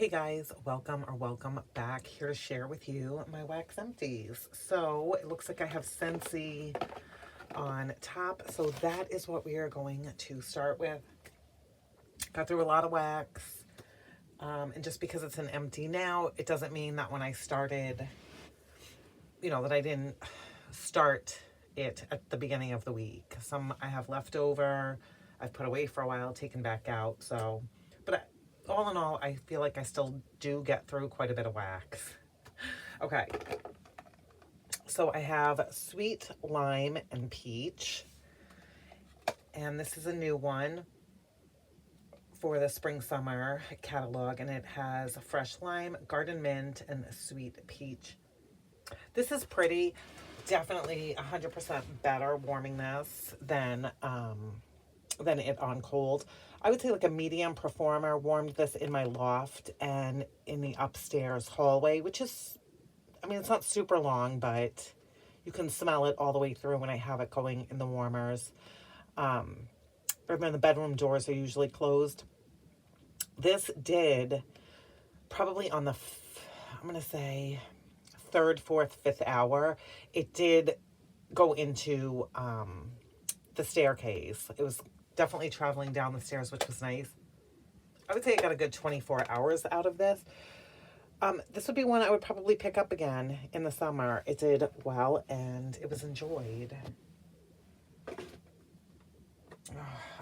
Hey guys, welcome back. Here to share with you my wax empties. So it looks like I have Scentsy on top. So that is what we are going to start with. Got through a lot of wax. And just because it's an empty now, it doesn't mean that when I started, that I didn't start it at the beginning of the week. Some I have left over, I've put away for a while, taken back out. So, but all in all, I feel like I still do get through quite a bit of wax. Okay, so I have sweet lime and peach, and this is a new one for the spring summer catalog, and it has fresh lime, garden mint, and sweet peach. This is pretty. Definitely 100% better warming this than it on cold. I would say like a medium performer warmed this in my loft and in the upstairs hallway, which is, I mean, it's not super long, but you can smell it all the way through when I have it going in the warmers. Remember, the bedroom doors are usually closed. This did probably on the, I'm going to say, third, fourth, fifth hour, it did go into the staircase. It was definitely traveling down the stairs, which was nice. I would say I got a good 24 hours out of this. This would be one I would probably pick up again in the summer. It did well and it was enjoyed.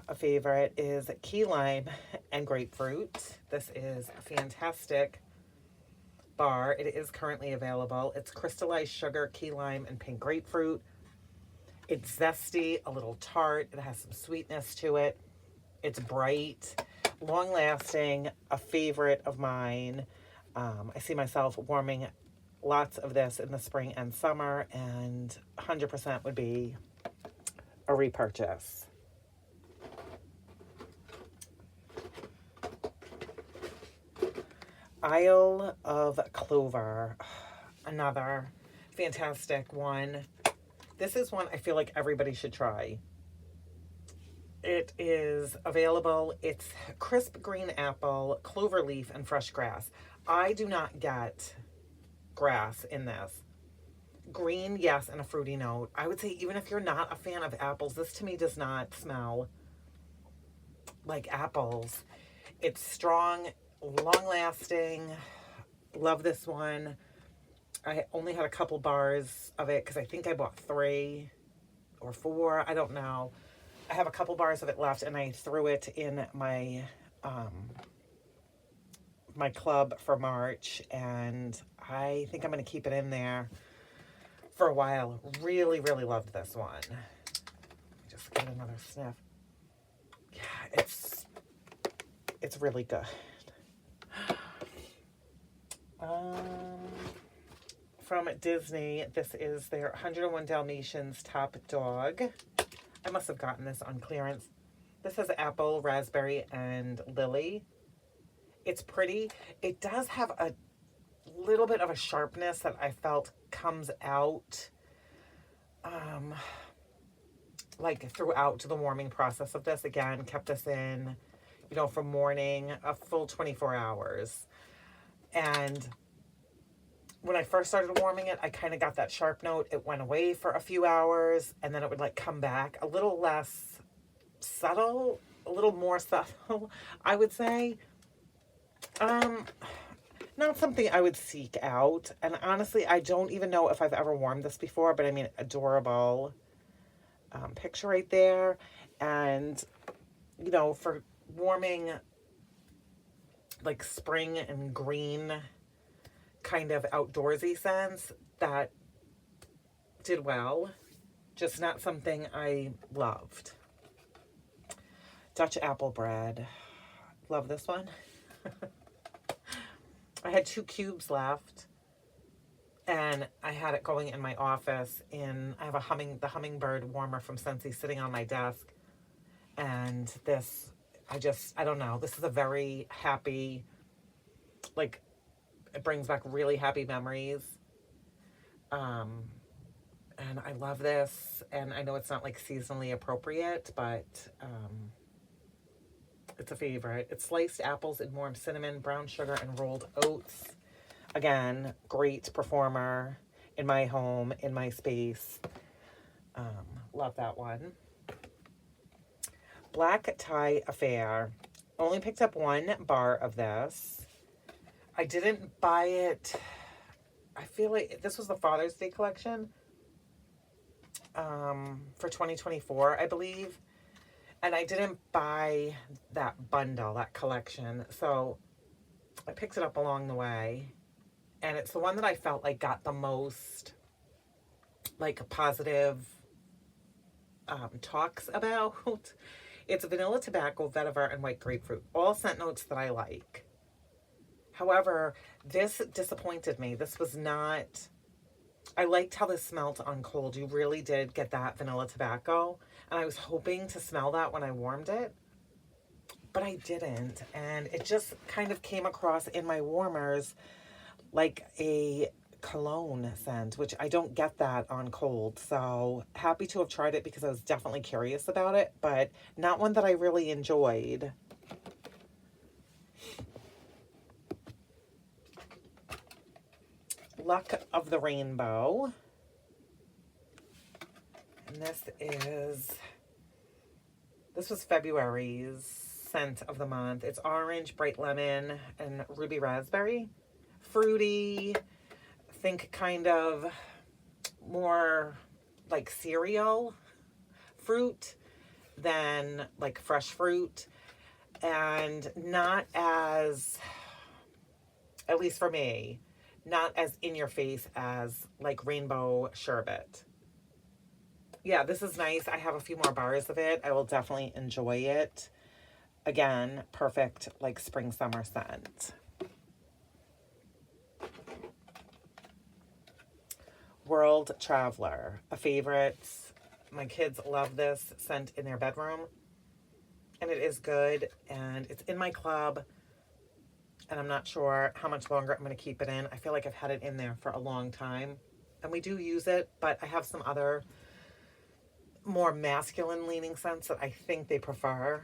A favorite is key lime and grapefruit. This is a fantastic bar. It is currently available. It's crystallized sugar, key lime, and pink grapefruit. It's zesty, a little tart. It has some sweetness to it. It's bright, long lasting, a favorite of mine. I see myself warming lots of this in the spring and summer, and 100% would be a repurchase. Isle of Clover, another fantastic one. This is one I feel like everybody should try. It is available. It's crisp green apple, clover leaf, and fresh grass. I do not get grass in this. Green, yes, and a fruity note. I would say even if you're not a fan of apples, this to me does not smell like apples. It's strong, long-lasting. Love this one. I only had a couple bars of it because I think I bought 3 or 4. I don't know. I have a couple bars of it left, and I threw it in my my club for March, and I think I'm going to keep it in there for a while. Really, really loved this one. Just get another sniff. Yeah, it's really good. From Disney, this is their 101 Dalmatians Top Dog. I must have gotten this on clearance. This has apple, raspberry, and lily. It's pretty. It does have a little bit of a sharpness that I felt comes out like throughout the warming process of this. Again, kept this in, from morning, a full 24 hours. And when I first started warming it, I kind of got that sharp note. It went away for a few hours, and then it would like come back a little less subtle, a little more subtle, I would say. Not something I would seek out. And honestly, I don't even know if I've ever warmed this before, but I mean, adorable picture right there. And, for warming like spring and green kind of outdoorsy scents, that did well. Just not something I loved. Dutch apple bread. Love this one. I had 2 cubes left, and I had it going in my office. I have the hummingbird warmer from Scentsy sitting on my desk, and this, I don't know. This is a very happy, like, it brings back really happy memories. And I love this, and I know it's not like seasonally appropriate, but It's a favorite. It's sliced apples and warm cinnamon, brown sugar, and rolled oats. Again, great performer in my home, in my space. Love that one. Black Tie Affair. Only picked up one bar of this. I didn't buy it. I feel like this was the Father's Day collection for 2024, I believe. And I didn't buy that bundle, that collection. So I picked it up along the way. And it's the one that I felt like got the most like positive talks about. It's vanilla tobacco, vetiver, and white grapefruit. All scent notes that I like. However, this disappointed me. This was not... I liked how this smelled on cold. You really did get that vanilla tobacco. And I was hoping to smell that when I warmed it. But I didn't. And it just kind of came across in my warmers like a cologne scent, which I don't get that on cold. So happy to have tried it because I was definitely curious about it, but not one that I really enjoyed. Luck of the Rainbow. And this was February's scent of the month. It's orange, bright lemon, and ruby raspberry. Fruity, think kind of more like cereal fruit than like fresh fruit, and not as, at least for me, not as in your face as like rainbow sherbet. Yeah, this is nice. I have a few more bars of it. I will definitely enjoy it. Again, perfect like spring summer scent. World Traveler, a favorite. My kids love this scent in their bedroom, and it is good, and it's in my club, and I'm not sure how much longer I'm going to keep it in. I feel like I've had it in there for a long time, and we do use it, but I have some other more masculine leaning scents that I think they prefer.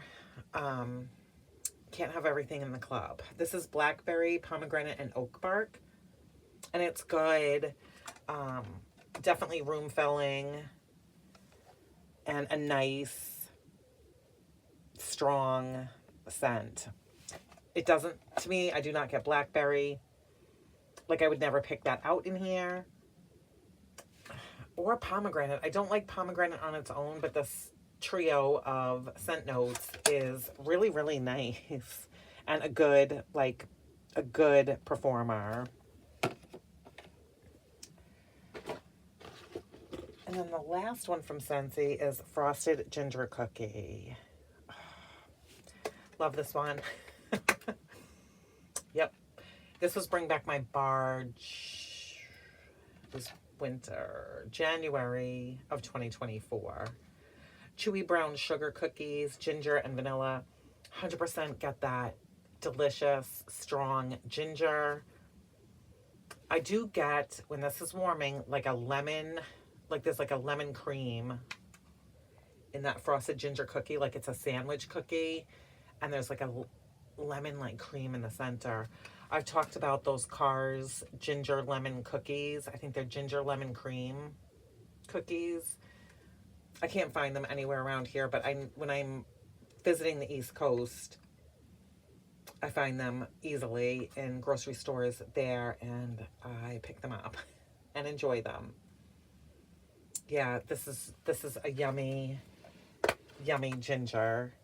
Can't have everything in the club. This is blackberry, pomegranate, and oak bark, and it's good. Definitely room filling and a nice strong scent. It doesn't, to me, I do not get blackberry. Like I would never pick that out in here. Or pomegranate. I don't like pomegranate on its own, but this trio of scent notes is really, really nice and a good performer. And then the last one from Scentsy is Frosted Ginger Cookie. Love this one. Yep. This was Bring Back My Barge. It was winter, January of 2024. Chewy brown sugar cookies, ginger and vanilla. 100% get that delicious, strong ginger. I do get, when this is warming, like a lemon... like there's like a lemon cream in that frosted ginger cookie, like it's a sandwich cookie, and there's like a lemon like cream in the center. I've talked about those Cars ginger lemon cookies. I think they're ginger lemon cream cookies. I can't find them anywhere around here, but when I'm visiting the East Coast, I find them easily in grocery stores there, and I pick them up and enjoy them. Yeah, this is a yummy ginger.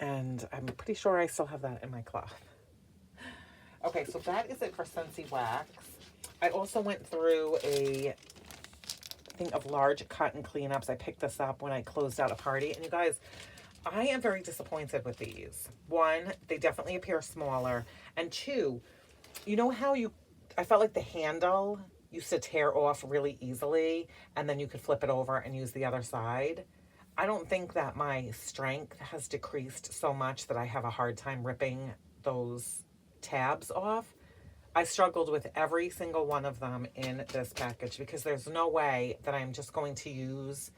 And I'm pretty sure I still have that in my cloth. Okay, so that is it for Scentsy Wax. I also went through a thing of large cotton cleanups. I picked this up when I closed out a party. And you guys, I am very disappointed with these. One, they definitely appear smaller. And two, you know how I felt like the handle used to tear off really easily, and then you could flip it over and use the other side. I don't think that my strength has decreased so much that I have a hard time ripping those tabs off. I struggled with every single one of them in this package because there's no way that I'm just going to use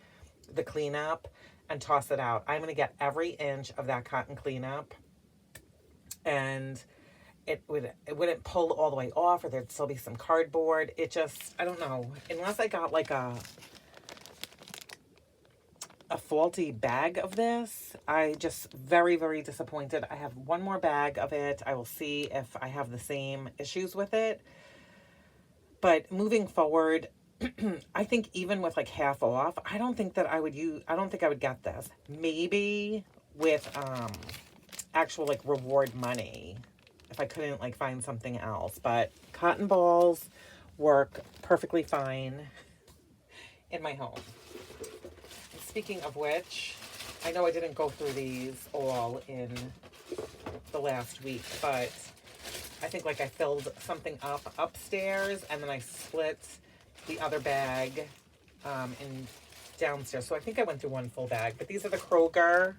the cleanup and toss it out. I'm going to get every inch of that cotton cleanup, and it wouldn't pull all the way off, or there'd still be some cardboard. It just, I don't know, unless I got like a faulty bag of this. I just very, very disappointed. I have one more bag of it. I will see if I have the same issues with it. But moving forward, I think even with like half off, I don't think I would get this. Maybe with actual like reward money, if I couldn't like find something else. But cotton balls work perfectly fine in my home. And speaking of which, I know I didn't go through these all in the last week, but I think like I filled something up upstairs, and then I split the other bag in downstairs. So I think I went through one full bag. But these are the Kroger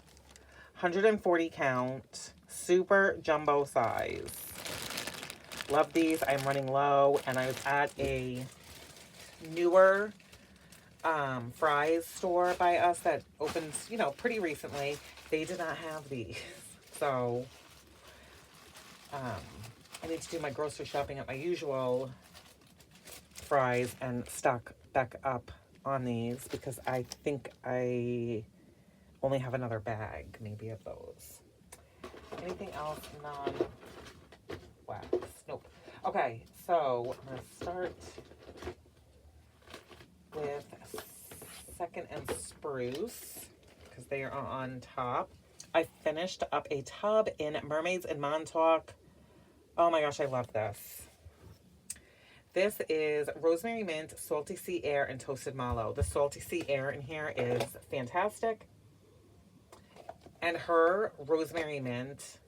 140 count super jumbo size. Love these. I'm running low, and I was at a newer Fry's store by us that opened, you know, pretty recently. They did not have these. So I need to do my grocery shopping at my usual Fry's and stock back up on these, because I think I only have another bag maybe of those. Anything else non-wax? Nope. Okay, so I'm going to start with Second and Spruce, because they are on top. I finished up a tub in Mermaids in Montauk. Oh my gosh, I love this. This is Rosemary Mint, Salty Sea Air, and Toasted Mallow. The Salty Sea Air in here is fantastic. And her Rosemary Mint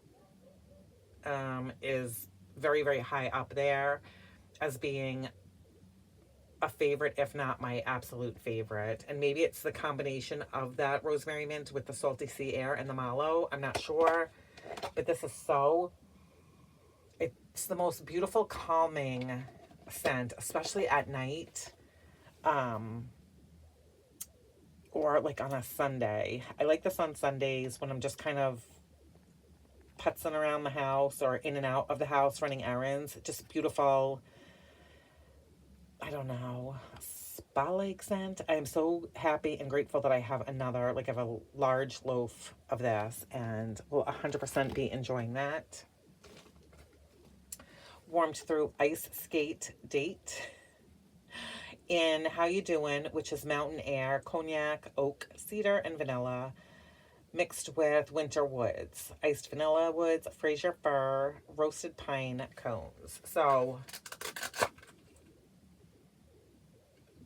is very, very high up there as being a favorite, if not my absolute favorite. And maybe it's the combination of that Rosemary Mint with the Salty Sea Air and the Mallow. I'm not sure. But this is it's the most beautiful, calming scent, especially at night, or like on a Sunday. I like this on Sundays when I'm just kind of putzing around the house or in and out of the house running errands. Just beautiful, I don't know, spa-like scent. I am so happy and grateful that I have another, like I have a large loaf of this, and will 100% be enjoying that. Warmed Through Ice Skate Date in How You Doin', which is mountain air, cognac, oak, cedar, and vanilla, mixed with winter woods, iced vanilla woods, Fraser fir, roasted pine cones. So,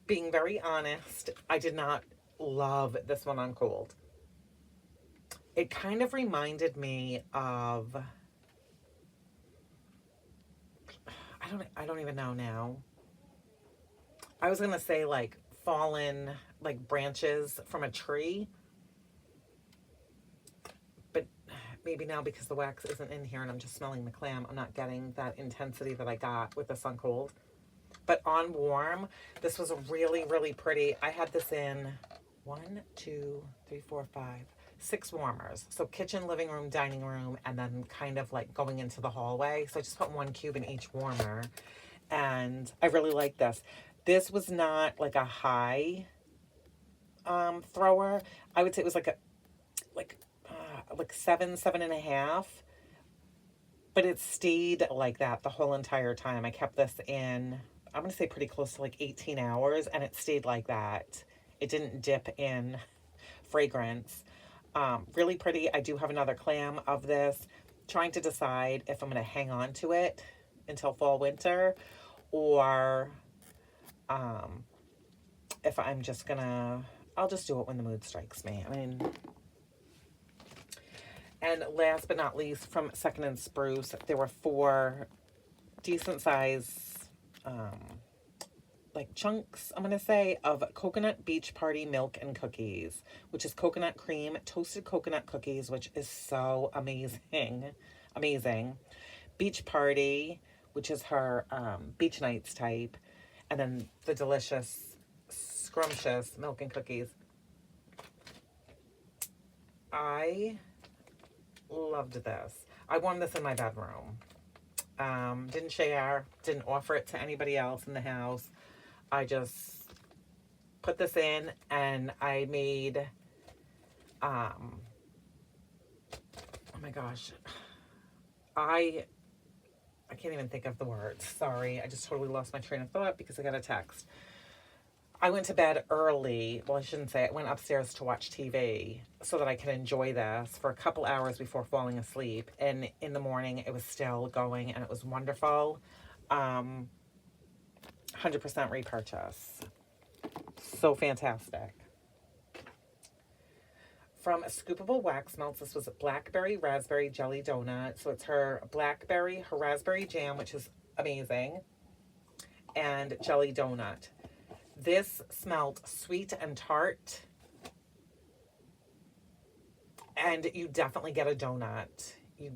being very honest, I did not love this one on cold. It kind of reminded me of, I don't even know now. I was gonna say like fallen like branches from a tree, but maybe now because the wax isn't in here and I'm just smelling the clam, I'm not getting that intensity that I got with this on cold. But on warm, this was really, really pretty. I had this in 6 warmers. So kitchen, living room, dining room, and then kind of like going into the hallway. So I just put 1 cube in each warmer. And I really like this. This was not like a high thrower. I would say it was like 7.5. But it stayed like that the whole entire time. I kept this in, I'm going to say pretty close to like 18 hours, and it stayed like that. It didn't dip in fragrance. Really pretty. I do have another clam of this. Trying to decide if I'm going to hang on to it until fall, winter, or if I'm just going to, I'll just do it when the mood strikes me. I mean, and last but not least, from Second and Spruce, there were 4 decent size like chunks, I'm going to say, of Coconut Beach Party Milk and Cookies, which is coconut cream, toasted coconut cookies, which is so amazing. Amazing. Beach Party, which is her beach nights type, and then the delicious, scrumptious milk and cookies. I loved this. I won this in my bedroom. Didn't share, didn't offer it to anybody else in the house. I just put this in and I made, oh my gosh, I can't even think of the words. Sorry, I just totally lost my train of thought because I got a text. I went to bed early. Well, I shouldn't say it. I went upstairs to watch TV so that I could enjoy this for a couple hours before falling asleep. And in the morning, it was still going and it was wonderful. 100% repurchase. So fantastic. From Scoopable Wax Melts, this was a Blackberry Raspberry Jelly Donut. So it's her Blackberry, her Raspberry Jam, which is amazing, and Jelly Donut. This smelled sweet and tart, and you definitely get a donut. I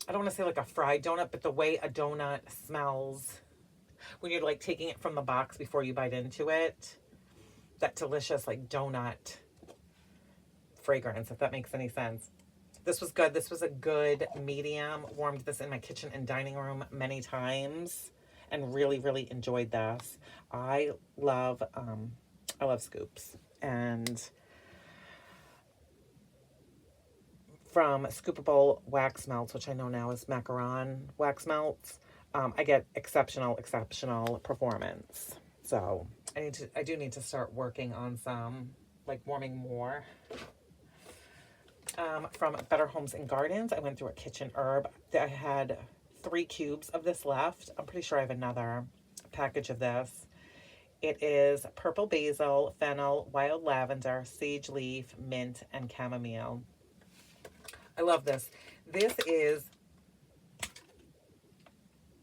don't want to say like a fried donut, but the way a donut smells when you're like taking it from the box before you bite into it, that delicious like donut fragrance, if that makes any sense. This was good. This was a good medium. Warmed this in my kitchen and dining room many times and really, really enjoyed this. I love scoops. And from Scoopable Wax Melts, which I know now is Macaron Wax Melts, I get exceptional performance. So I do need to start working on some, like warming more. From Better Homes and Gardens, I went through a kitchen herb. I had 3 cubes of this left. I'm pretty sure I have another package of this. It is purple basil, fennel, wild lavender, sage leaf, mint, and chamomile. I love this. This is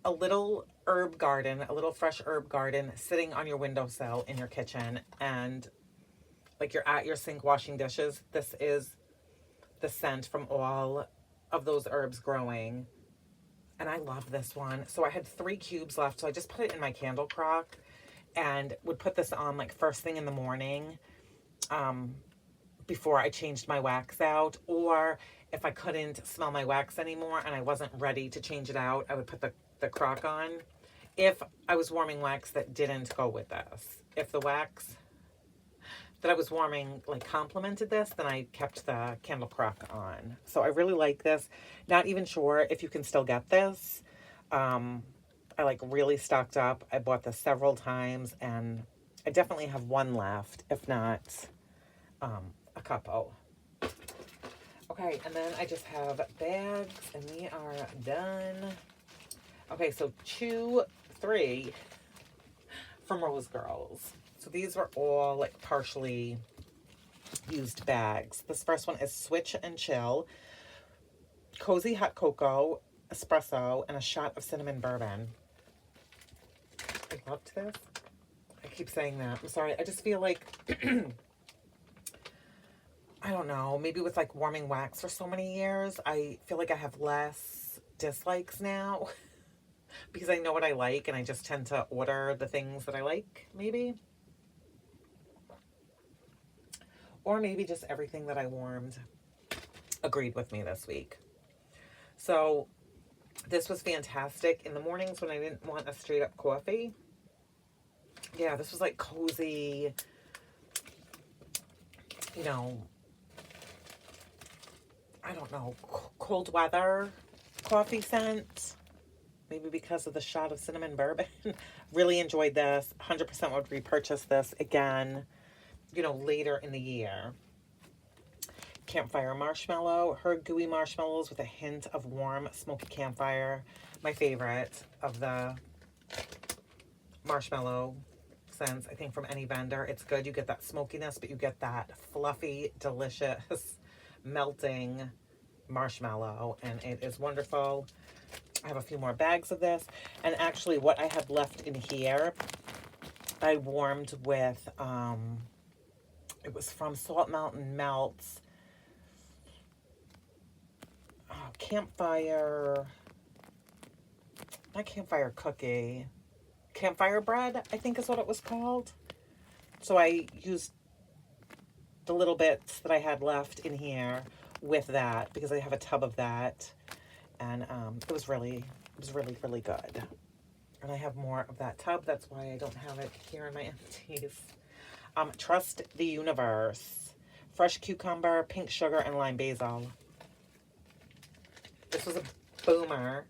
a little herb garden, a little fresh herb garden sitting on your windowsill in your kitchen, and like you're at your sink washing dishes. This is the scent from all of those herbs growing. And I love this one. So I had 3 cubes left. So I just put it in my candle crock and would put this on like first thing in the morning before I changed my wax out. Or if I couldn't smell my wax anymore and I wasn't ready to change it out, I would put the crock on. If I was warming wax that didn't go with this. If the wax that I was warming like complemented this, then I kept the candle crock on. So I really like this. Not even sure if you can still get this. I like really stocked up. I bought this several times and I definitely have one left, if not a couple. Okay, and then I just have bags and we are done. Okay, so 2, 3 from Rose Girls. So these are all like partially used bags. This first one is Switch and Chill, Cozy Hot Cocoa, Espresso, and a shot of cinnamon bourbon. I loved this. I keep saying that. I'm sorry. I just feel like, I don't know, maybe with like warming wax for so many years, I feel like I have less dislikes now because I know what I like and I just tend to order the things that I like, maybe. Or maybe just everything that I warmed agreed with me this week. So this was fantastic in the mornings when I didn't want a straight up coffee. Yeah, this was like cozy, you know, I don't know, cold weather coffee scent. Maybe because of the shot of cinnamon bourbon. Really enjoyed this. 100% would repurchase this again, you know, later in the year. Campfire Marshmallow. Her gooey marshmallows with a hint of warm smoky campfire. My favorite of the marshmallow scents, I think, from any vendor. It's good. You get that smokiness, but you get that fluffy, delicious, melting marshmallow, and it is wonderful. I have a few more bags of this. And actually, what I have left in here, I warmed with, it was from Salt Mountain Melts. Campfire, not campfire cookie, campfire bread, I think is what it was called. So I used the little bits that I had left in here with that because I have a tub of that. And it was really, really good. And I have more of that tub. That's why I don't have it here in my empties. Trust the Universe. Fresh cucumber, pink sugar, and lime basil. This was a boomer.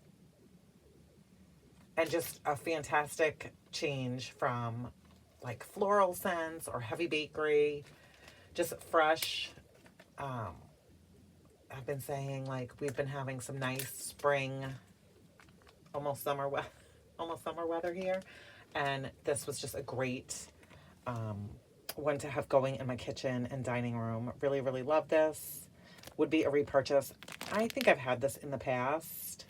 And just a fantastic change from like floral scents or heavy bakery. Just fresh. I've been saying like we've been having some nice spring, almost summer weather here. And this was just a great one to have going in my kitchen and dining room. Really, really love this. Would be a repurchase. I think I've had this in the past.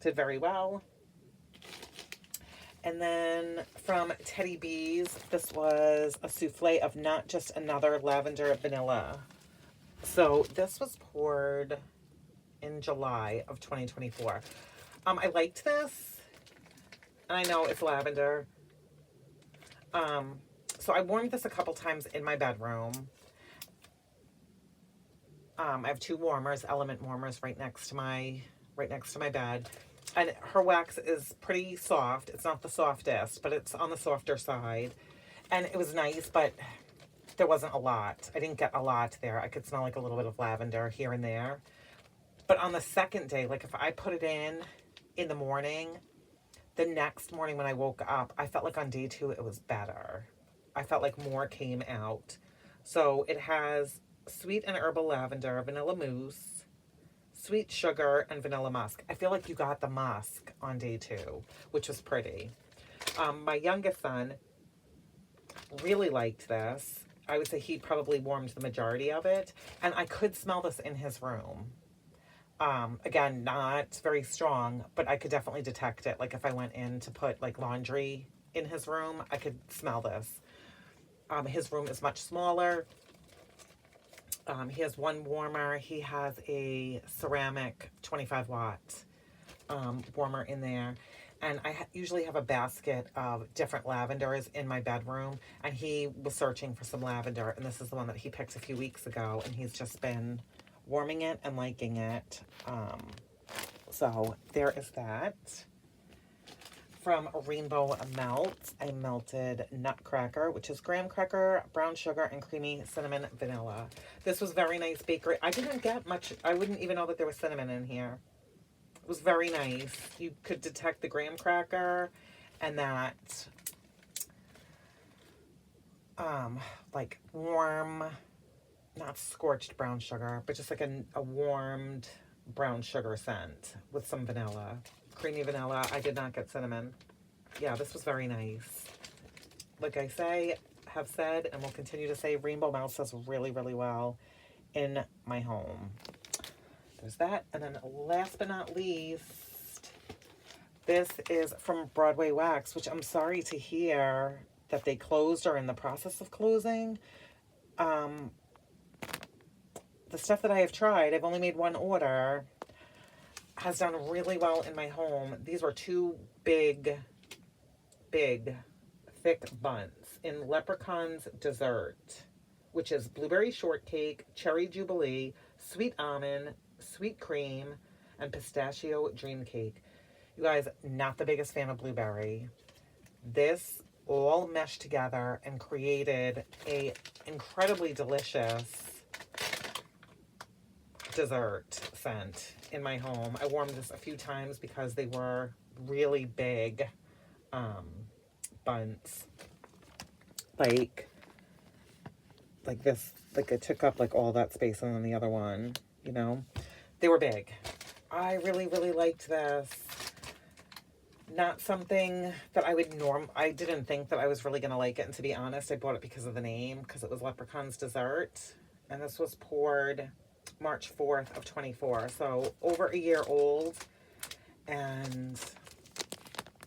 Did very well. And then from Teddy Bees, this was a souffle of Not Just Another lavender vanilla. So this was poured in July of 2024. I liked this. And I know it's lavender. So I warmed this a couple times in my bedroom. I have two warmers, element warmers right next to my bed. And her wax is pretty soft. It's not the softest, but it's on the softer side. And it was nice, but there wasn't a lot. I didn't get a lot there. I could smell like a little bit of lavender here and there. But on the second day, like if I put it in the morning, the next morning when I woke up, I felt like on day 2 it was better. I felt like more came out. So it has sweet and herbal lavender, vanilla mousse, sweet sugar, and vanilla musk. I feel like you got the musk on day 2, which was pretty. My youngest son really liked this. I would say he probably warmed the majority of it. And I could smell this in his room. Again, not very strong, but I could definitely detect it. Like if I went in to put like laundry in his room, I could smell this. His room is much smaller. He has one warmer. He has a ceramic 25 watt warmer in there. And I usually have a basket of different lavenders in my bedroom. And he was searching for some lavender. And this is the one that he picked a few weeks ago. And he's just been warming it and liking it. So there is that. From Rainbow Melt, I melted Nutcracker, which is graham cracker, brown sugar, and creamy cinnamon vanilla. This was very nice bakery. I didn't get much. I wouldn't even know that there was cinnamon in here. It was very nice. You could detect the graham cracker and that like warm, not scorched brown sugar, but just like a warmed brown sugar scent with some vanilla. Creamy vanilla. I did not get cinnamon. Yeah, this was very nice. Like I have said, and will continue to say, Rainbow Melt does really, really well in my home. There's that. And then last but not least, this is from Broadway Wax, which I'm sorry to hear that they closed or in the process of closing. The stuff that I have tried, I've only made one order, has done really well in my home. These were 2 big, thick buns in Leprechaun's Dessert, which is blueberry shortcake, cherry jubilee, sweet almond, sweet cream, and pistachio dream cake. You guys, not the biggest fan of blueberry. This all meshed together and created a incredibly delicious dessert scent in my home. I warmed this a few times because they were really big buns. Like this, like it took up like all that space and then the other one, you know, they were big. I really, really liked this. Not something that I would I didn't think that I was really going to like it. And to be honest, I bought it because of the name, because it was Leprechaun's Dessert. And this was poured March 4th of 24. So over a year old. And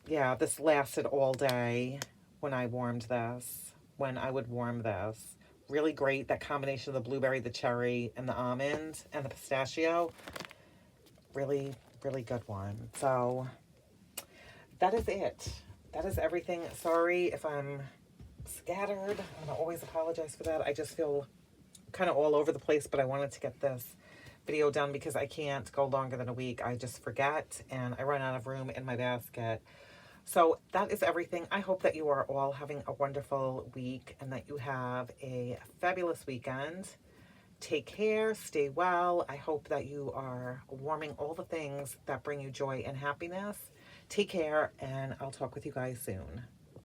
yeah, this lasted all day when I warmed this. When I would warm this. Really great. That combination of the blueberry, the cherry, and the almond, and the pistachio. Really, really good one. So that is it. That is everything. Sorry if I'm scattered. I'm gonna always apologize for that. I just feel kind of all over the place, but I wanted to get this video done because I can't go longer than a week. I just forget and I run out of room in my basket. So that is everything. I hope that you are all having a wonderful week and that you have a fabulous weekend. Take care, stay well. I hope that you are warming all the things that bring you joy and happiness. Take care, and I'll talk with you guys soon.